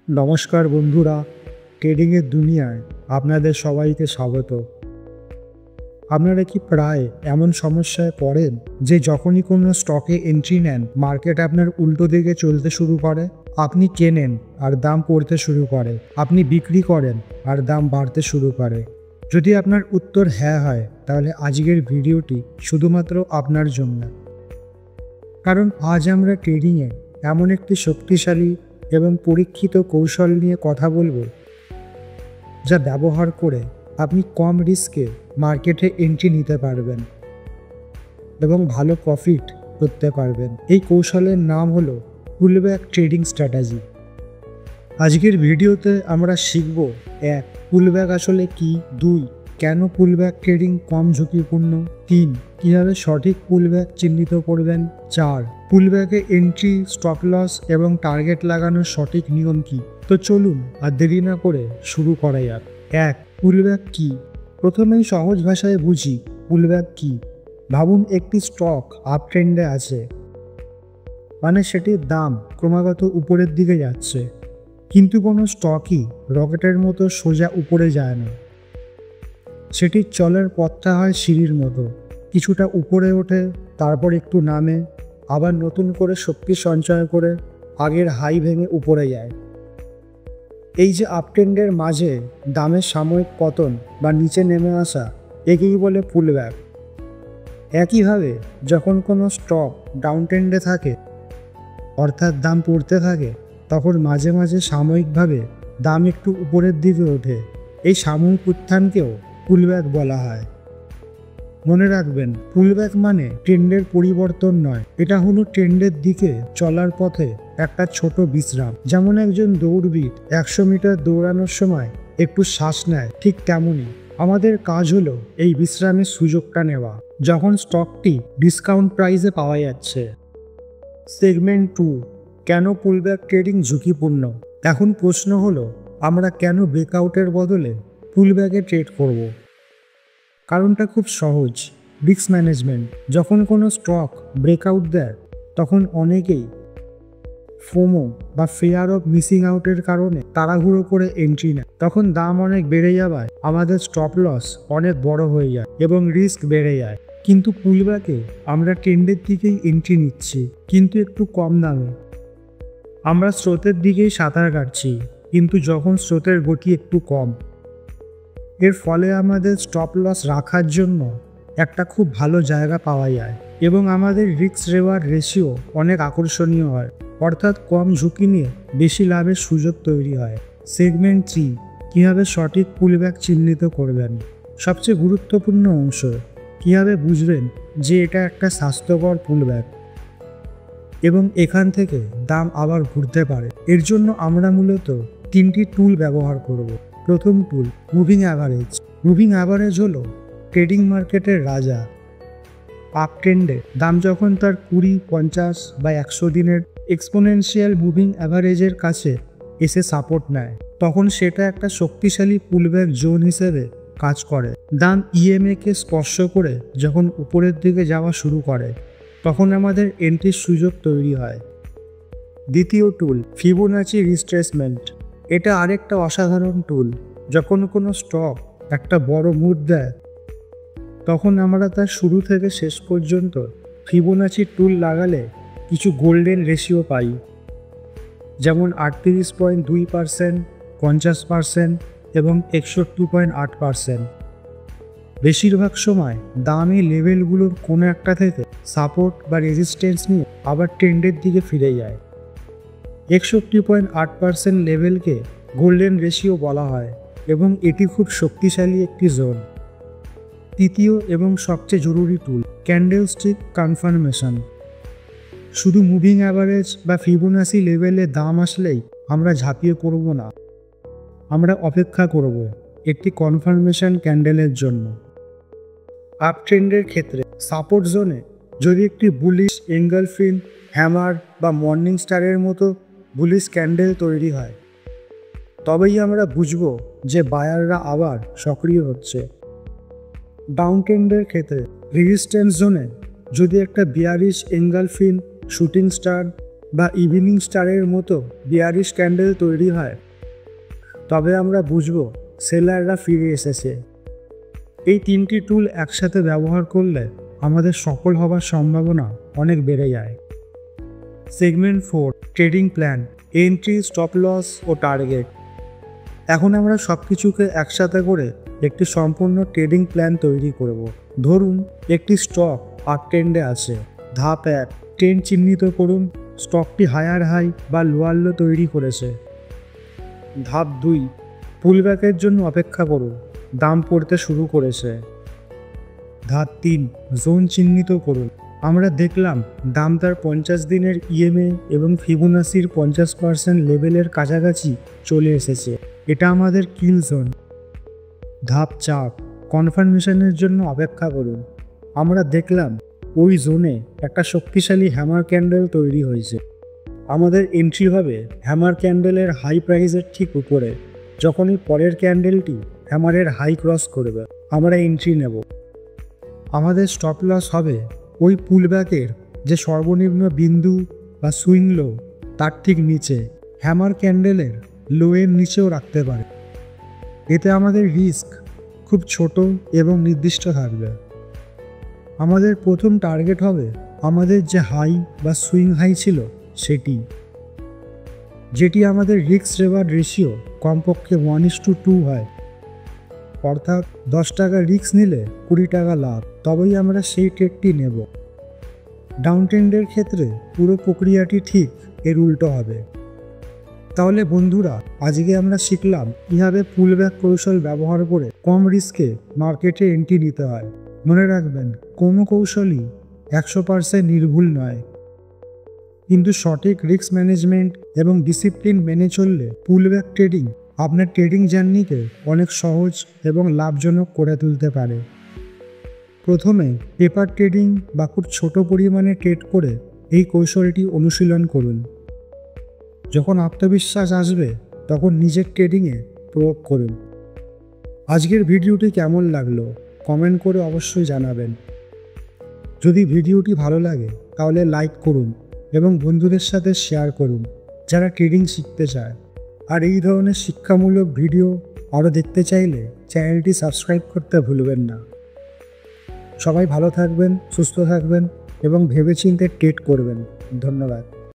নমস্কার বন্ধুরা, ট্রেডিংয়ের দুনিয়ায় আপনাদের সবাইকে স্বাগত। আপনারা কি প্রায় এমন সমস্যায় পড়েন যে যখনই কোনো স্টকে এন্ট্রি নেন, মার্কেট আপনার উল্টো দিকে চলতে শুরু করে? আপনি কেনেন আর দাম পড়তে শুরু করে, আপনি বিক্রি করেন আর দাম বাড়তে শুরু করে। যদি আপনার উত্তর হ্যাঁ হয়, তাহলে আজকের ভিডিওটি শুধুমাত্র আপনার জন্য। কারণ আজ আমরা ট্রেডিংয়ে এমন একটি শক্তিশালী এবং পরীক্ষিত কৌশল নিয়ে কথা বলবো, যা ব্যবহার করে আপনি কম রিস্কে মার্কেটে এন্ট্রি নিতে পারবেন এবং ভালো প্রফিট করতে পারবেন। এই কৌশলের নাম হলো পুলব্যাক ট্রেডিং স্ট্র্যাটেজি। আজকের ভিডিওতে আমরা শিখব: 1. পুলব্যাক আসলে কি? 2. কেন পুলব্যাক ট্রেডিং কম ঝুঁকিপূর্ণ? 3. কীভাবে সঠিক পুলব্যাক চিহ্নিত করবেন? 4. পুলব্যাকে এন্ট্রি, স্টপ লস এবং টার্গেট লাগানোর সঠিক নিয়ম কি? তো চলুন আর দেরি না করে শুরু করা যাক। 1. পুলব্যাক কি? প্রথমেই সহজ ভাষায় বুঝি পুলব্যাক কি। ভাবুন, একটি স্টক আপ ট্রেন্ডে আছে, মানে সেটির দাম ক্রমাগত উপরের দিকে যাচ্ছে, কিন্তু কোনো স্টকই রকেটের মতো সোজা উপরে যায় না। সেটির চলার পথটা হয় সিঁড়ির মতো, কিছুটা উপরে ওঠে, তারপর একটু নামে, আবার নতুন করে শক্তি সঞ্চয় করে আগের হাই ভেঙে উপরে যায়। এই যে আপট্রেন্ডের মাঝে দামের সাময়িক পতন বা নিচে নেমে আসা, একেই বলে পুলব্যাক। একইভাবে যখন কোনো স্টক ডাউন ট্রেন্ডে থাকে, অর্থাৎ দাম পড়তে থাকে, তখন মাঝে মাঝে সাময়িকভাবে দাম একটু উপরের দিকে ওঠে। এই সাময়িক উত্থানকেও পুলব্যাক বলা হয়। মনে রাখবেন, পুলব্যাক মানে ট্রেন্ডের পরিবর্তন নয়, এটা হলো ট্রেন্ডের দিকে চলার পথে একটা ছোট বিশ্রাম। যেমন একজন দৌড়বিদ 100 মিটার দৌড়ানোর সময় একটু শ্বাস নেয়, ঠিক তেমনই আমাদের কাজ হলো এই বিশ্রামের সুযোগটা নেওয়া, যখন স্টকটি ডিসকাউন্ট প্রাইসে পাওয়া যাচ্ছে। সেগমেন্ট 2: কেন পুলব্যাক ট্রেডিং ঝুঁকিপূর্ণ? এখন প্রশ্ন হলো, আমরা কেন ব্রেকআউটের বদলে পুলব্যাকে ট্রেড করব? কারণটা খুব সহজ, রিস্ক ম্যানেজমেন্ট। যখন কোনো স্টক ব্রেকআউট দেয়, তখন অনেকেই ফোমো বা ফিয়ার অফ মিসিং আউটের কারণে তাড়াহুড়ো করে এন্ট্রি নেয়। তখন দাম অনেক বেড়ে যাওয়ায় আমাদের স্টপ লস অনেক বড় হয়ে যায় এবং রিস্ক বেড়ে যায়। কিন্তু পুলব্যাকে আমরা ট্রেন্ডের দিকেই এন্ট্রি নিচ্ছি, কিন্তু একটু কম দামে। আমরা স্রোতের দিকেই সাঁতার কাটছি, কিন্তু যখন স্রোতের গতি একটু কম। এর ফলে আমাদের স্টপ লস রাখার জন্য একটা খুব ভালো জায়গা পাওয়া যায় এবং আমাদের রিস্ক রিওয়ার্ড রেশিও অনেক আকর্ষণীয় হয়, অর্থাৎ কম ঝুঁকি নিয়ে বেশি লাভের সুযোগ তৈরি হয়। সেগমেন্ট 3: কীভাবে সঠিক পুলব্যাক চিহ্নিত করবেন? সবচেয়ে গুরুত্বপূর্ণ অংশ, কীভাবে বুঝবেন যে এটা একটা স্বাস্থ্যকর পুলব্যাক এবং এখান থেকে দাম আবার ঘুরতে পারে। এর জন্য আমরা মূলত 3টি টুল ব্যবহার করব। প্রথম টুল, মুভিং অ্যাভারেজ। মুভিং অ্যাভারেজ হলো ট্রেডিং মার্কেটের রাজা। আপ ট্রেন্ডে দাম যখন তার 20, 50 বা 100 দিনের এক্সপোনেনশিয়াল মুভিং অ্যাভারেজের কাছে এসে সাপোর্ট নেয়, তখন সেটা একটা শক্তিশালী পুলব্যাক জোন হিসেবে কাজ করে। দাম ইএমএ-কে স্পর্শ করে যখন উপরের দিকে যাওয়া শুরু করে, তখন আমাদের এন্ট্রির সুযোগ তৈরি হয়। দ্বিতীয় টুল, ফিবোনাচি রিট্রেসমেন্ট। এটা আরেকটা অসাধারণ টুল। যখন কোনো স্টক একটা বড় মুভ দেয়, তখন আমরা তার শুরু থেকে শেষ পর্যন্ত ফিবোনাচি টুল লাগালে কিছু গোল্ডেন রেশিও পাই, যেমন 38.2%, 50% এবং 61.8%। বেশিরভাগ সময় দাম এই লেভেলগুলোর কোনো একটা থেকে সাপোর্ট বা রেজিস্ট্যান্স নিয়ে আবার ট্রেন্ডের দিকে ফিরে যায়। 61.8% লেভেলকে গোল্ডেন রেশিও বলা হয় এবং এটি খুব শক্তিশালী একটি জোন। তৃতীয় এবং সবচেয়ে জরুরি টুল, ক্যান্ডেলস্টিক কনফার্মেশন। শুধু মুভিং অ্যাভারেজ বা ফিবোনাচি লেভেলে দাম আসলেই আমরা ঝাঁপিয়ে পড়ব না, আমরা অপেক্ষা করব একটি কনফার্মেশন ক্যান্ডেলের জন্য। আপ ট্রেন্ডের ক্ষেত্রে সাপোর্ট জোনে যদি একটি বুলিশ এঙ্গলফিন, হ্যামার বা মর্নিং স্টারের মতো বুলিশ ক্যান্ডেল তৈরি হয়, তবেই আমরা বুঝব যে বায়াররা আবার সক্রিয় হচ্ছে। ডাউন ট্রেন্ডের ক্ষেত্রে রেজিস্ট্যান্স জোনে যদি একটা বিয়ারিশ এঙ্গলফিন, শুটিং স্টার বা ইভিনিং স্টারের মতো বিয়ারিশ ক্যান্ডেল তৈরি হয়, তবে আমরা বুঝব সেলাররা ফিরে এসেছে। এই তিনটি টুল একসাথে ব্যবহার করলে আমাদের সফল হবার সম্ভাবনা অনেক বেড়ে যায়। Segment 4, trading plan, entry, stop loss ও টার্গেট। এখন আমরা সব কিছুকে একসাথে করে একটি সম্পূর্ণ ট্রেডিং প্ল্যান তৈরি করব। ধরুন একটি স্টক আপ ট্রেন্ডে আছে। ধাপ 1, ট্রেন্ড চিহ্নিত করুন। স্টকটি হায়ার হাই বা লোয়ার লো তৈরি করেছে। ধাপ 2, পুলব্যাকের জন্য অপেক্ষা করুন। দাম পড়তে শুরু করেছে। ধাপ 3, জোন চিহ্নিত করুন। আমরা দেখলাম দাম তার 50 দিনের ইএমএ এবং ফিবোনাচির 50% লেভেলের কাছাকাছি চলে এসেছে। এটা আমাদের কিল জোন। ধাপ 4, কনফার্মেশনের জন্য অপেক্ষা করুন। আমরা দেখলাম ওই জোনে একটা শক্তিশালী হ্যামার ক্যান্ডেল তৈরি হয়েছে। আমাদের এন্ট্রি হবে হ্যামার ক্যান্ডেলের হাই প্রাইসের ঠিক উপরে। যখনই পরের ক্যান্ডেলটি হ্যামারের হাই ক্রস করবে, আমরা এন্ট্রি নেব। আমাদের স্টপ লস হবে ওই পুলব্যাকের যে সর্বনিম্ন বিন্দু বা সুইং লো তার ঠিক নিচে, হ্যামার ক্যান্ডেলের লোয়ের নিচেও রাখতে পারে। এতে আমাদের রিস্ক খুব ছোট এবং নির্দিষ্ট থাকবে। আমাদের প্রথম টার্গেট হবে আমাদের যে হাই বা সুইং হাই ছিল সেটি, যেটি আমাদের রিস্ক রেওয়ার্ড রেশিও কমপক্ষে 1:2 হয়। অর্থাৎ 10 টাকা রিস্ক নিলে 20 টাকা লাভ, তবেই আমরা সেই ট্রেডটি নেব। ডাউন ট্রেন্ডের ক্ষেত্রে পুরো প্রক্রিয়াটি ঠিক এর উল্টো হবে। তাহলে বন্ধুরা, আজকে আমরা শিখলাম কীভাবে পুলব্যাক কৌশল ব্যবহার করে কম রিস্কে মার্কেটে এন্ট্রি নিতে হয়। মনে রাখবেন, কোনো কৌশলই 100% নির্ভুল নয়, কিন্তু সঠিক রিস্ক ম্যানেজমেন্ট এবং ডিসিপ্লিন মেনে চললে পুলব্যাক ট্রেডিং আপনার ট্রেডিং জার্নিকে অনেক সহজ এবং লাভজনক করে তুলতে পারে। প্রথমে পেপার ট্রেডিং বা খুব ছোট পরিমাণে ট্রেড করে এই কৌশলটি অনুশীলন করুন। যখন আত্মবিশ্বাস আসবে তখন নিজের ট্রেডিংয়ে প্রয়োগ করুন। আজকের ভিডিওটি কেমন লাগলো কমেন্ট করে অবশ্যই জানাবেন। যদি ভিডিওটি ভালো লাগে তাহলে লাইক করুন এবং বন্ধুদের সাথে শেয়ার করুন যারা ট্রেডিং শিখতে চায়। আর এই ধরনের শিক্ষামূলক ভিডিও আরও দেখতে চাইলে চ্যানেলটি সাবস্ক্রাইব করতে ভুলবেন না। সবাই ভালো থাকবেন, সুস্থ থাকবেন এবং ভেবেচিন্তে ট্রেড করবেন। ধন্যবাদ।